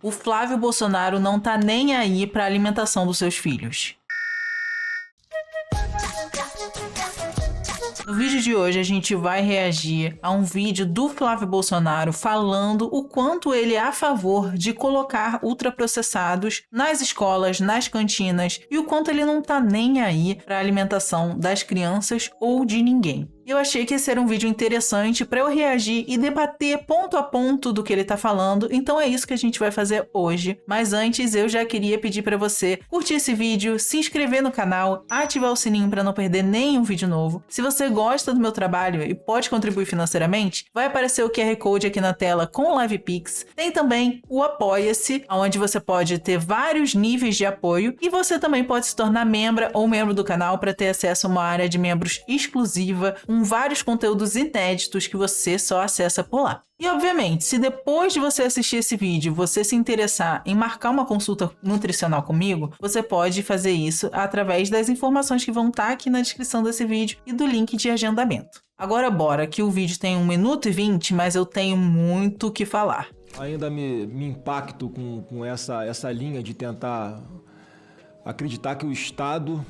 o Flávio Bolsonaro não tá nem aí para a alimentação dos seus filhos. No vídeo de hoje a gente vai reagir a um vídeo do Flávio Bolsonaro falando o quanto ele é a favor de colocar ultraprocessados nas escolas, nas cantinas e o quanto ele não tá nem aí para a alimentação das crianças ou de ninguém. Eu achei que esse era um vídeo interessante para eu reagir e debater ponto a ponto do que ele tá falando, então é isso que a gente vai fazer hoje. Mas antes eu já queria pedir para você curtir esse vídeo, se inscrever no canal, ativar o sininho para não perder nenhum vídeo novo. Se você gosta do meu trabalho e pode contribuir financeiramente, vai aparecer o QR Code aqui na tela com o LivePix. Tem também o Apoia-se, onde você pode ter vários níveis de apoio e você também pode se tornar membra ou membro do canal para ter acesso a uma área de membros exclusiva, com vários conteúdos inéditos que você só acessa por lá. E obviamente, se depois de você assistir esse vídeo, você se interessar em marcar uma consulta nutricional comigo, você pode fazer isso através das informações que vão estar aqui na descrição desse vídeo e do link de agendamento. Agora bora, que o vídeo tem 1 minuto e 20, mas eu tenho muito o que falar. Ainda me impacto com essa linha de tentar acreditar que o Estado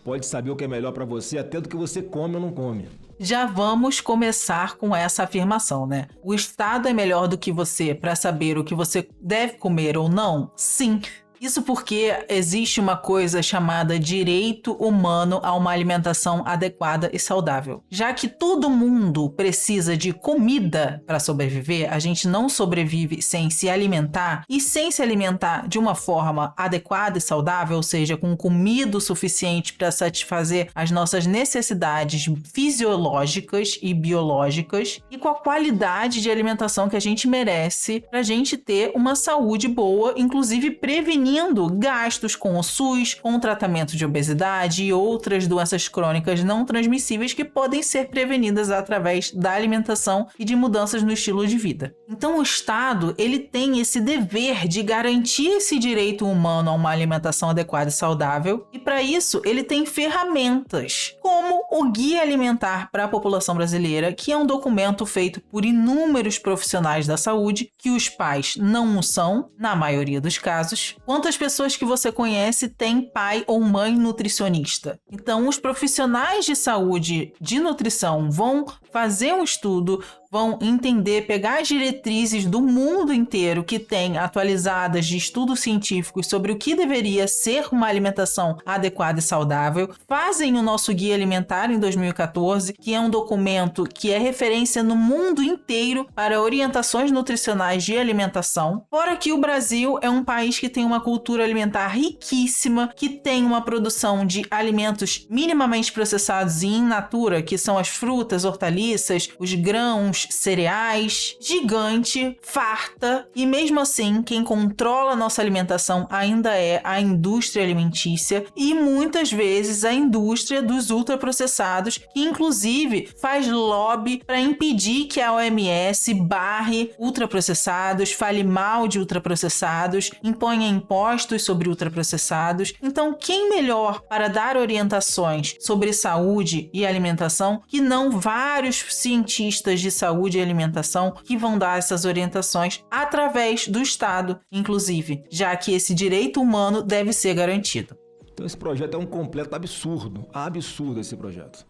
pode saber o que é melhor para você, até do que você come ou não come. Já vamos começar com essa afirmação, né? O Estado é melhor do que você para saber o que você deve comer ou não? Sim. Isso porque existe uma coisa chamada direito humano a uma alimentação adequada e saudável. Já que todo mundo precisa de comida para sobreviver, a gente não sobrevive sem se alimentar, e sem se alimentar de uma forma adequada e saudável, ou seja, com comida o suficiente para satisfazer as nossas necessidades fisiológicas e biológicas, e com a qualidade de alimentação que a gente merece para a gente ter uma saúde boa, inclusive prevenindo gastos com o SUS, com o tratamento de obesidade e outras doenças crônicas não transmissíveis que podem ser prevenidas através da alimentação e de mudanças no estilo de vida. Então o Estado, ele tem esse dever de garantir esse direito humano a uma alimentação adequada e saudável, e para isso ele tem ferramentas, como o Guia Alimentar para a População Brasileira, que é um documento feito por inúmeros profissionais da saúde, que os pais não o são, na maioria dos casos. Quantas pessoas que você conhece têm pai ou mãe nutricionista? Então, os profissionais de saúde de nutrição vão fazer um estudo, vão entender, pegar as diretrizes do mundo inteiro que tem atualizadas de estudos científicos sobre o que deveria ser uma alimentação adequada e saudável, fazem o nosso Guia Alimentar em 2014, que é um documento que é referência no mundo inteiro para orientações nutricionais de alimentação. Fora que o Brasil é um país que tem uma cultura alimentar riquíssima, que tem uma produção de alimentos minimamente processados e in natura, que são as frutas, hortaliças, os grãos, cereais, gigante, farta, e mesmo assim quem controla a nossa alimentação ainda é a indústria alimentícia e muitas vezes a indústria dos ultraprocessados, que inclusive faz lobby para impedir que a OMS barre ultraprocessados, fale mal de ultraprocessados, imponha impostos sobre ultraprocessados. Então quem melhor para dar orientações sobre saúde e alimentação que não vários cientistas de saúde e alimentação que vão dar essas orientações através do Estado, inclusive, já que esse direito humano deve ser garantido. Então esse projeto é um completo absurdo, absurdo esse projeto.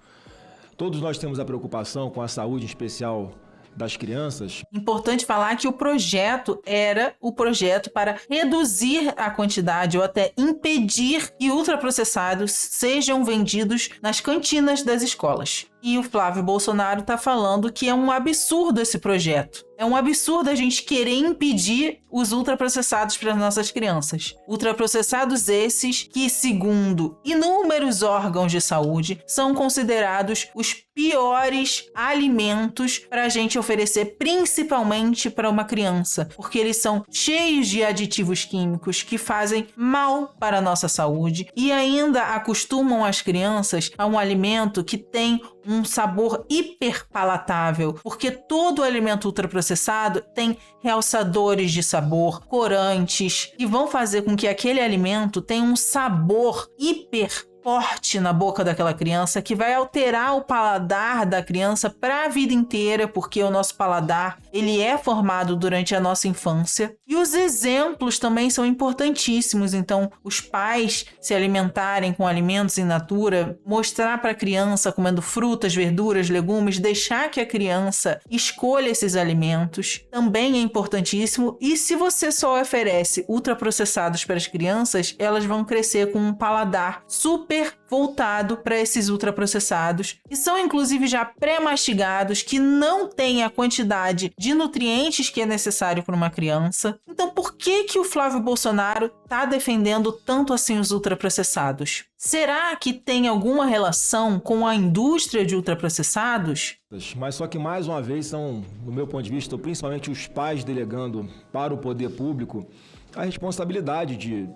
Todos nós temos a preocupação com a saúde, em especial das crianças. Importante falar que o projeto era o projeto para reduzir a quantidade ou até impedir que ultraprocessados sejam vendidos nas cantinas das escolas. E o Flávio Bolsonaro está falando que é um absurdo esse projeto. É um absurdo a gente querer impedir os ultraprocessados para as nossas crianças. Ultraprocessados esses que, segundo inúmeros órgãos de saúde, são considerados os piores alimentos para a gente oferecer, principalmente para uma criança, porque eles são cheios de aditivos químicos que fazem mal para a nossa saúde e ainda acostumam as crianças a um alimento que tem um sabor hiper palatável, porque todo alimento ultraprocessado tem realçadores de sabor, corantes, que vão fazer com que aquele alimento tenha um sabor hiper forte na boca daquela criança, que vai alterar o paladar da criança para a vida inteira, porque o nosso paladar, ele é formado durante a nossa infância. E os exemplos também são importantíssimos. Então, os pais se alimentarem com alimentos in natura, mostrar para a criança comendo frutas, verduras, legumes, deixar que a criança escolha esses alimentos, também é importantíssimo. E se você só oferece ultraprocessados para as crianças, elas vão crescer com um paladar super voltado para esses ultraprocessados, que são inclusive já pré-mastigados, que não têm a quantidade de nutrientes que é necessário para uma criança. Então, por que o Flávio Bolsonaro está defendendo tanto assim os ultraprocessados? Será que tem alguma relação com a indústria de ultraprocessados? Mas só que, mais uma vez, são, no meu ponto de vista, principalmente os pais delegando para o poder público a responsabilidade de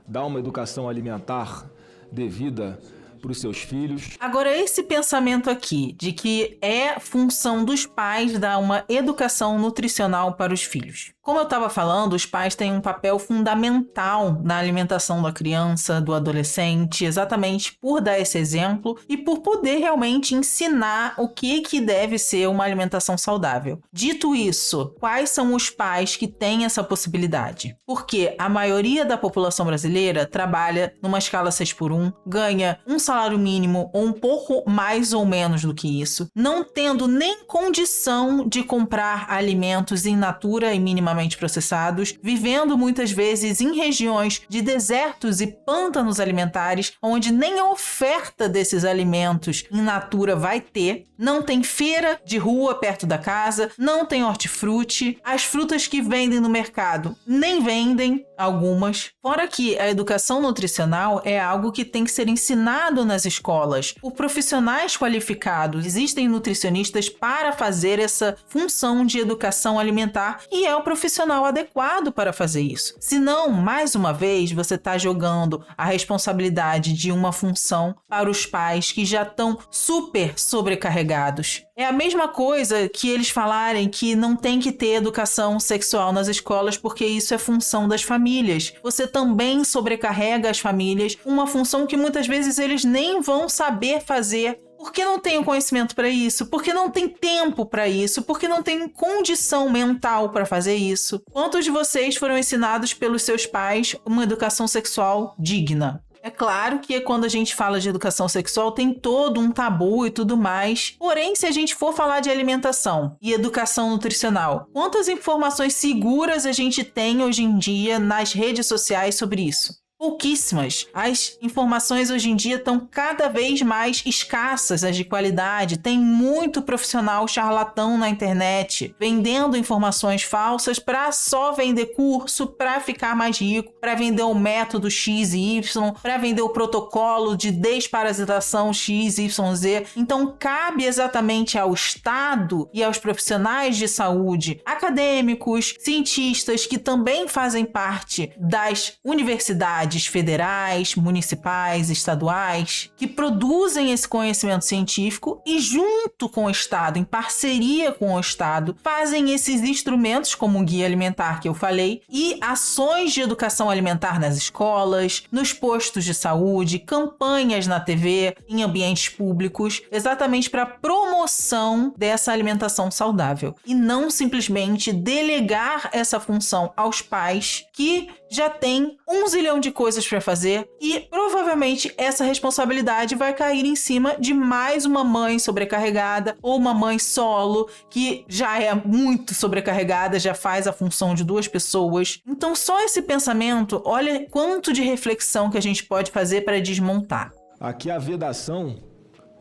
dar uma educação alimentar devida para os seus filhos. Agora, esse pensamento aqui de que é função dos pais dar uma educação nutricional para os filhos. Como eu estava falando, os pais têm um papel fundamental na alimentação da criança, do adolescente, exatamente por dar esse exemplo e por poder realmente ensinar o que deve ser uma alimentação saudável. Dito isso, quais são os pais que têm essa possibilidade? Porque a maioria da população brasileira trabalha numa escala 6x1, ganha um salário mínimo ou um pouco mais ou menos do que isso, não tendo nem condição de comprar alimentos in natura e minimamente processados, vivendo muitas vezes em regiões de desertos e pântanos alimentares, onde nem a oferta desses alimentos in natura vai ter, não tem feira de rua perto da casa, não tem hortifruti, as frutas que vendem no mercado nem vendem algumas. Fora que a educação nutricional é algo que tem que ser ensinado nas escolas por profissionais qualificados. Existem nutricionistas para fazer essa função de educação alimentar e é o profissional adequado para fazer isso. Senão, mais uma vez, você está jogando a responsabilidade de uma função para os pais que já estão super sobrecarregados. É a mesma coisa que eles falarem que não tem que ter educação sexual nas escolas porque isso é função das famílias. Você também sobrecarrega as famílias, uma função que muitas vezes eles nem vão saber fazer. Porque não tem o conhecimento para isso, porque não tem tempo para isso, porque não tem condição mental para fazer isso. Quantos de vocês foram ensinados pelos seus pais uma educação sexual digna? É claro que quando a gente fala de educação sexual tem todo um tabu e tudo mais. Porém, se a gente for falar de alimentação e educação nutricional, quantas informações seguras a gente tem hoje em dia nas redes sociais sobre isso? Pouquíssimas. As informações hoje em dia estão cada vez mais escassas, as de qualidade. Tem muito profissional charlatão na internet, vendendo informações falsas para só vender curso, para ficar mais rico, para vender o método X e Y, para vender o protocolo de desparasitação X, Y, Z. Então, cabe exatamente ao Estado e aos profissionais de saúde, acadêmicos, cientistas que também fazem parte das universidades federais, municipais, estaduais, que produzem esse conhecimento científico e junto com o Estado, em parceria com o Estado, fazem esses instrumentos como o Guia Alimentar que eu falei e ações de educação alimentar nas escolas, nos postos de saúde, campanhas na TV, em ambientes públicos, exatamente para promoção dessa alimentação saudável e não simplesmente delegar essa função aos pais que já tem 1 zilhão de coisas para fazer e provavelmente essa responsabilidade vai cair em cima de mais uma mãe sobrecarregada ou uma mãe solo que já é muito sobrecarregada, já faz a função de 2 pessoas. Então só esse pensamento, olha quanto de reflexão que a gente pode fazer para desmontar. Aqui a vedação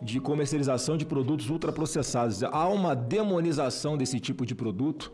de comercialização de produtos ultraprocessados. Há uma demonização desse tipo de produto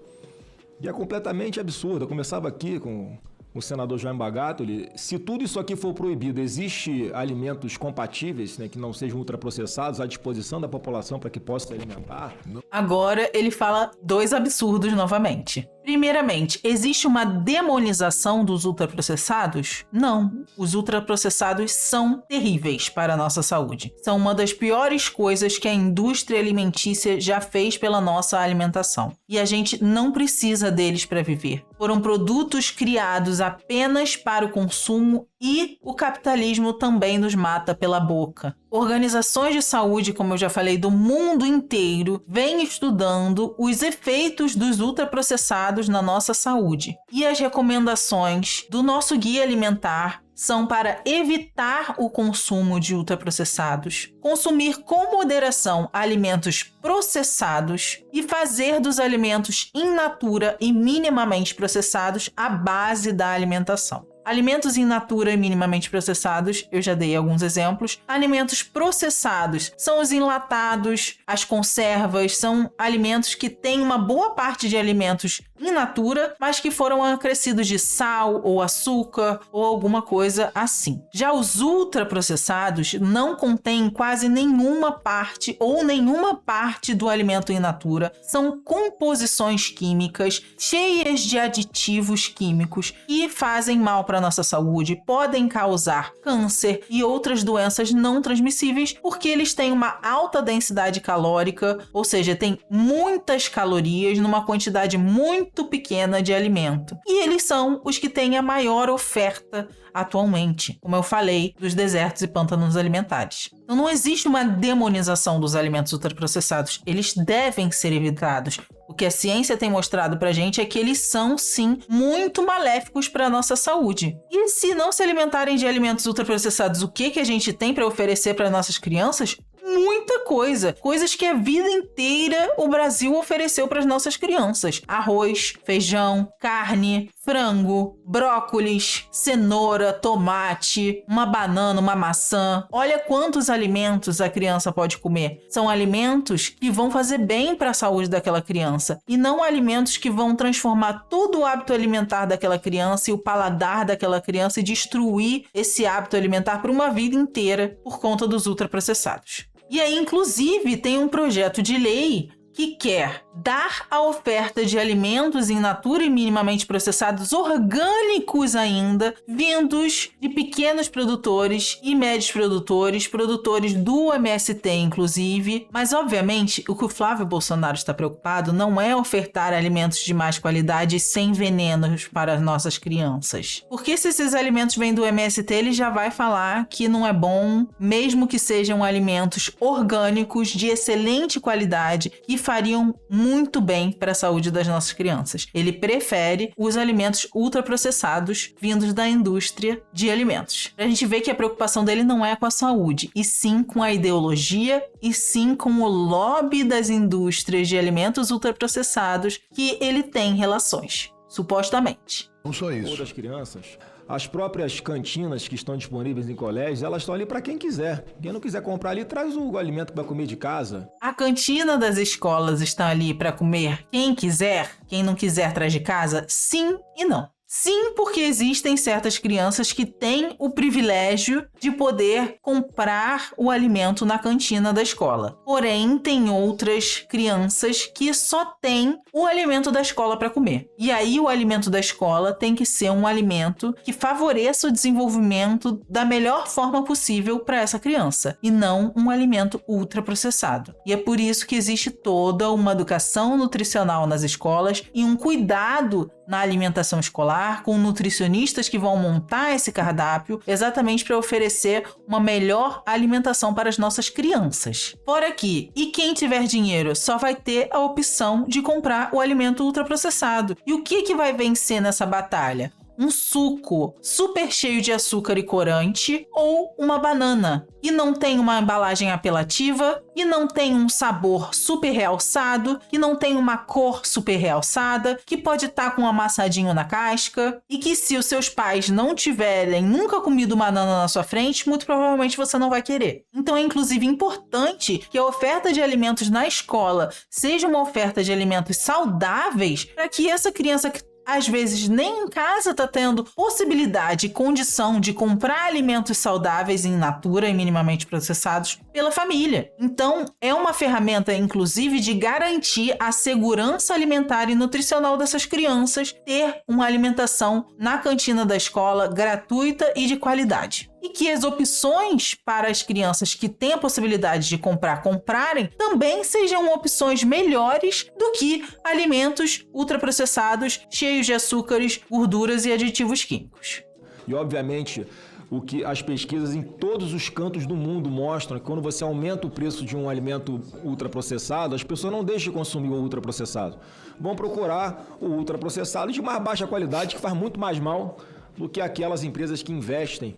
e é completamente absurda. Eu começava aqui com o senador João Bagato, se tudo isso aqui for proibido, existe alimentos compatíveis, né, que não sejam ultraprocessados à disposição da população para que possa se alimentar? Agora ele fala 2 absurdos novamente. Primeiramente, existe uma demonização dos ultraprocessados? Não. Os ultraprocessados são terríveis para a nossa saúde. São uma das piores coisas que a indústria alimentícia já fez pela nossa alimentação. E a gente não precisa deles para viver. Foram produtos criados apenas para o consumo e o capitalismo também nos mata pela boca. Organizações de saúde, como eu já falei, do mundo inteiro, vêm estudando os efeitos dos ultraprocessados na nossa saúde. E as recomendações do nosso guia alimentar são para evitar o consumo de ultraprocessados, consumir com moderação alimentos processados e fazer dos alimentos in natura e minimamente processados a base da alimentação. Alimentos in natura e minimamente processados, eu já dei alguns exemplos. Alimentos processados são os enlatados, as conservas, são alimentos que têm uma boa parte de alimentos in natura, mas que foram acrescidos de sal ou açúcar ou alguma coisa assim. Já os ultraprocessados não contêm quase nenhuma parte ou nenhuma parte do alimento in natura, são composições químicas cheias de aditivos químicos que fazem mal para a nossa saúde, podem causar câncer e outras doenças não transmissíveis porque eles têm uma alta densidade calórica, ou seja, tem muitas calorias numa quantidade muito pequena de alimento. E eles são os que têm a maior oferta atualmente, como eu falei, dos desertos e pântanos alimentares. Então não existe uma demonização dos alimentos ultraprocessados, eles devem ser evitados. O que a ciência tem mostrado pra gente é que eles são, sim, muito maléficos para a nossa saúde. E se não se alimentarem de alimentos ultraprocessados, o que a gente tem para oferecer para nossas crianças? Muita coisa. Coisas que a vida inteira o Brasil ofereceu para as nossas crianças. Arroz, feijão, carne, frango, brócolis, cenoura, tomate, uma banana, uma maçã. Olha quantos alimentos a criança pode comer. São alimentos que vão fazer bem para a saúde daquela criança e não alimentos que vão transformar todo o hábito alimentar daquela criança e o paladar daquela criança e destruir esse hábito alimentar por uma vida inteira por conta dos ultraprocessados. E aí, inclusive, tem um projeto de lei que quer dar a oferta de alimentos in natura e minimamente processados, orgânicos ainda, vindos de pequenos produtores e médios produtores, produtores do MST inclusive. Mas, obviamente, o que o Flávio Bolsonaro está preocupado não é ofertar alimentos de mais qualidade sem venenos para as nossas crianças. Porque se esses alimentos vêm do MST, ele já vai falar que não é bom, mesmo que sejam alimentos orgânicos de excelente qualidade e fariam muito bem para a saúde das nossas crianças. Ele prefere os alimentos ultraprocessados vindos da indústria de alimentos. A gente vê que a preocupação dele não é com a saúde, e sim com a ideologia, e sim com o lobby das indústrias de alimentos ultraprocessados que ele tem relações, supostamente. Não só isso. Das crianças. As próprias cantinas que estão disponíveis em colégios, elas estão ali para quem quiser. Quem não quiser comprar ali, traz o alimento que vai comer de casa. A cantina das escolas está ali para comer quem quiser, quem não quiser traz de casa? Sim e não. Sim, porque existem certas crianças que têm o privilégio de poder comprar o alimento na cantina da escola. Porém, tem outras crianças que só têm o alimento da escola para comer. E aí o alimento da escola tem que ser um alimento que favoreça o desenvolvimento da melhor forma possível para essa criança, e não um alimento ultraprocessado. E é por isso que existe toda uma educação nutricional nas escolas e um cuidado na alimentação escolar, com nutricionistas que vão montar esse cardápio exatamente para oferecer uma melhor alimentação para as nossas crianças. Fora que, e quem tiver dinheiro só vai ter a opção de comprar o alimento ultraprocessado. E o que vai vencer nessa batalha? Um suco super cheio de açúcar e corante ou uma banana. E não tem uma embalagem apelativa, e não tem um sabor super realçado, e não tem uma cor super realçada, que pode estar com um amassadinho na casca, e que se os seus pais não tiverem nunca comido banana na sua frente, muito provavelmente você não vai querer. Então é inclusive importante que a oferta de alimentos na escola seja uma oferta de alimentos saudáveis, para que essa criança que às vezes nem em casa está tendo possibilidade e condição de comprar alimentos saudáveis in natura e minimamente processados pela família. Então, é uma ferramenta, inclusive, de garantir a segurança alimentar e nutricional dessas crianças, ter uma alimentação na cantina da escola gratuita e de qualidade. E que as opções para as crianças que têm a possibilidade de comprarem também sejam opções melhores do que alimentos ultraprocessados, cheios de açúcares, gorduras e aditivos químicos. E, obviamente, o que as pesquisas em todos os cantos do mundo mostram é que quando você aumenta o preço de um alimento ultraprocessado, as pessoas não deixam de consumir o ultraprocessado. Vão procurar o ultraprocessado de mais baixa qualidade, que faz muito mais mal do que aquelas empresas que investem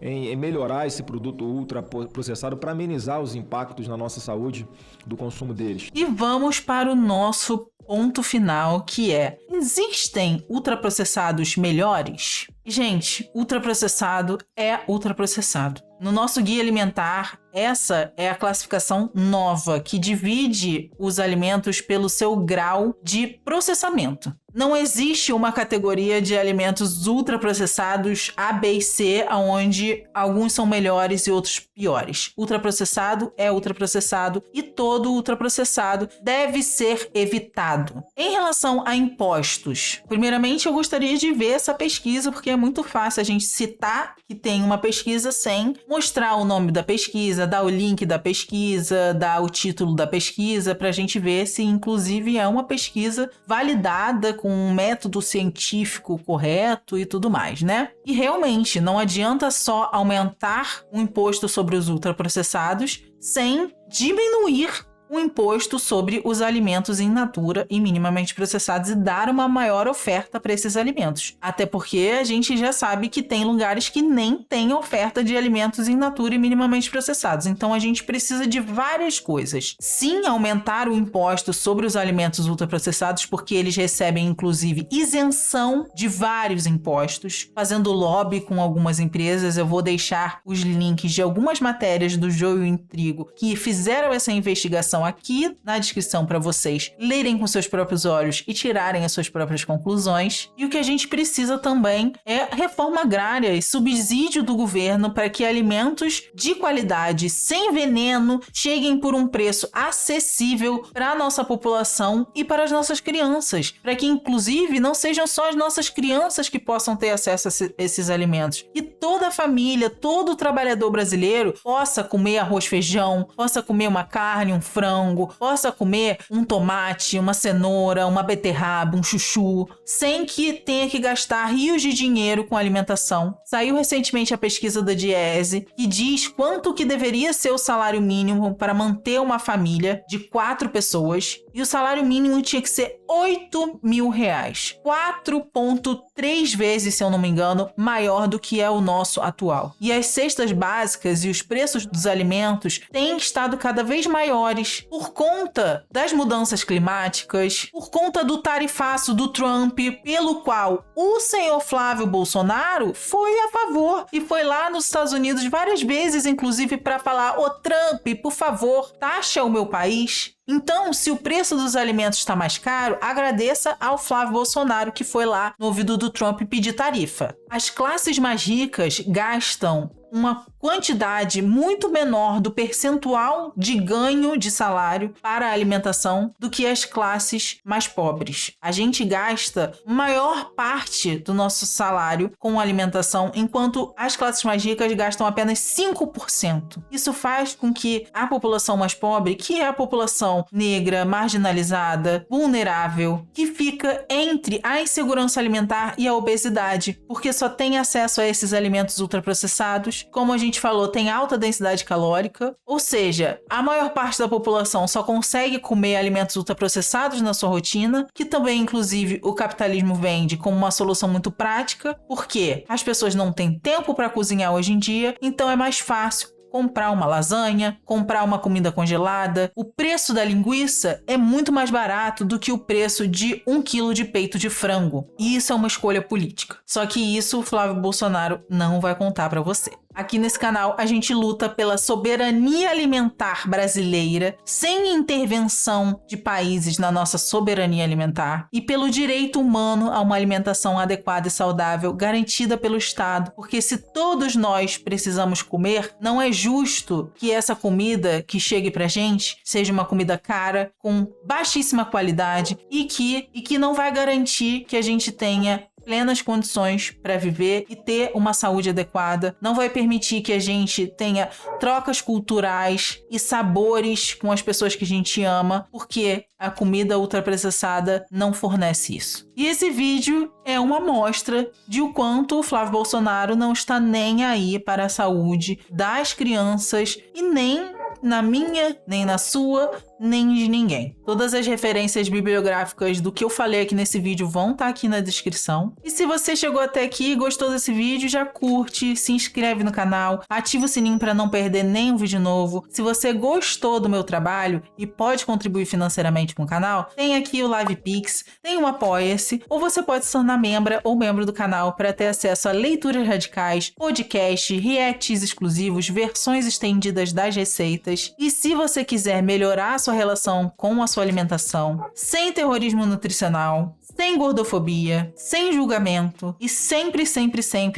em melhorar esse produto ultraprocessado para amenizar os impactos na nossa saúde do consumo deles. E vamos para o nosso ponto final, que é: existem ultraprocessados melhores? Gente, ultraprocessado é ultraprocessado. No nosso guia alimentar, essa é a classificação nova que divide os alimentos pelo seu grau de processamento. Não existe uma categoria de alimentos ultraprocessados A, B e C, onde alguns são melhores e outros piores. Ultraprocessado é ultraprocessado e todo ultraprocessado deve ser evitado. Em relação a impostos, primeiramente eu gostaria de ver essa pesquisa, porque é muito fácil a gente citar que tem uma pesquisa sem mostrar o nome da pesquisa, dar o link da pesquisa, dar o título da pesquisa, para a gente ver se inclusive é uma pesquisa validada com um método científico correto e tudo mais, né? E realmente não adianta só aumentar o imposto sobre os ultraprocessados sem diminuir o imposto sobre os alimentos in natura e minimamente processados e dar uma maior oferta para esses alimentos. Até porque a gente já sabe que tem lugares que nem tem oferta de alimentos in natura e minimamente processados. Então a gente precisa de várias coisas. Sim, aumentar o imposto sobre os alimentos ultraprocessados, porque eles recebem inclusive isenção de vários impostos, fazendo lobby com algumas empresas. Eu vou deixar os links de algumas matérias do Joio e Trigo que fizeram essa investigação aqui na descrição para vocês lerem com seus próprios olhos e tirarem as suas próprias conclusões. E o que a gente precisa também é reforma agrária e subsídio do governo para que alimentos de qualidade, sem veneno, cheguem por um preço acessível para a nossa população e para as nossas crianças, para que inclusive não sejam só as nossas crianças que possam ter acesso a esses alimentos, que toda a família, todo trabalhador brasileiro possa comer arroz, feijão, possa comer uma carne, um frango, possa comer um tomate, uma cenoura, uma beterraba, um chuchu, sem que tenha que gastar rios de dinheiro com alimentação. Saiu recentemente a pesquisa da Diese, que diz quanto que deveria ser o salário mínimo para manter uma família de 4 pessoas, e o salário mínimo tinha que ser R$8.000, 4,3 vezes, se eu não me engano, maior do que é o nosso atual. E as cestas básicas e os preços dos alimentos têm estado cada vez maiores por conta das mudanças climáticas, por conta do tarifaço do Trump, pelo qual o senhor Flávio Bolsonaro foi a favor e foi lá nos Estados Unidos várias vezes, inclusive, para falar: ô Trump, por favor, taxa o meu país. Então, se o preço dos alimentos está mais caro, agradeça ao Flávio Bolsonaro, que foi lá no ouvido do Trump pedir tarifa. As classes mais ricas gastam uma quantidade muito menor do percentual de ganho de salário para a alimentação do que as classes mais pobres. A gente gasta maior parte do nosso salário com alimentação, enquanto as classes mais ricas gastam apenas 5%. Isso faz com que a população mais pobre, que é a população negra, marginalizada, vulnerável, que fica entre a insegurança alimentar e a obesidade, porque só tem acesso a esses alimentos ultraprocessados. Como a gente falou, tem alta densidade calórica, ou seja, a maior parte da população só consegue comer alimentos ultraprocessados na sua rotina, que também, inclusive, o capitalismo vende como uma solução muito prática, porque as pessoas não têm tempo para cozinhar hoje em dia, então é mais fácil comprar uma lasanha, comprar uma comida congelada. O preço da linguiça é muito mais barato do que o preço de 1 quilo de peito de frango. E isso é uma escolha política. Só que isso o Flávio Bolsonaro não vai contar para você. Aqui nesse canal, a gente luta pela soberania alimentar brasileira, sem intervenção de países na nossa soberania alimentar, e pelo direito humano a uma alimentação adequada e saudável, garantida pelo Estado. Porque se todos nós precisamos comer, não é justo que essa comida que chegue pra gente seja uma comida cara, com baixíssima qualidade e que não vai garantir que a gente tenha plenas condições para viver e ter uma saúde adequada, não vai permitir que a gente tenha trocas culturais e sabores com as pessoas que a gente ama, porque a comida ultraprocessada não fornece isso. E esse vídeo é uma amostra de o quanto o Flávio Bolsonaro não está nem aí para a saúde das crianças e nem na minha, nem na sua, nem de ninguém. Todas as referências bibliográficas do que eu falei aqui nesse vídeo vão estar aqui na descrição. E se você chegou até aqui e gostou desse vídeo, já curte, se inscreve no canal, ativa o sininho para não perder nenhum vídeo novo. Se você gostou do meu trabalho e pode contribuir financeiramente com o canal, tem aqui o LivePix, tem o Apoia-se, ou você pode se tornar membro ou membro do canal para ter acesso a leituras radicais, podcast, reacts exclusivos, versões estendidas das receitas. E se você quiser melhorar a sua relação com a sua alimentação, sem terrorismo nutricional, sem gordofobia, sem julgamento e sempre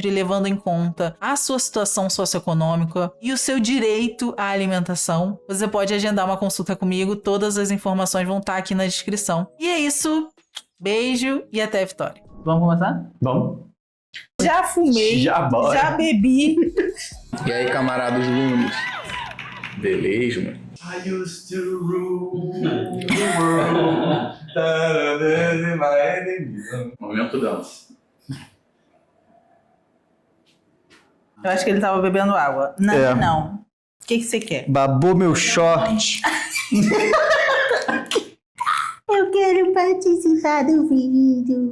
levando em conta a sua situação socioeconômica e o seu direito à alimentação, você pode agendar uma consulta comigo, todas as informações vão estar aqui na descrição. E é isso, beijo e até a vitória. Vamos começar? Vamos. Já fumei, já bebi. E aí, camaradas lunos? Beleza, mano? I used to rule the world. Momento dança. Eu acho que ele tava bebendo água. Não, não. O que você quer? Babou meu short. Eu quero participar do vídeo.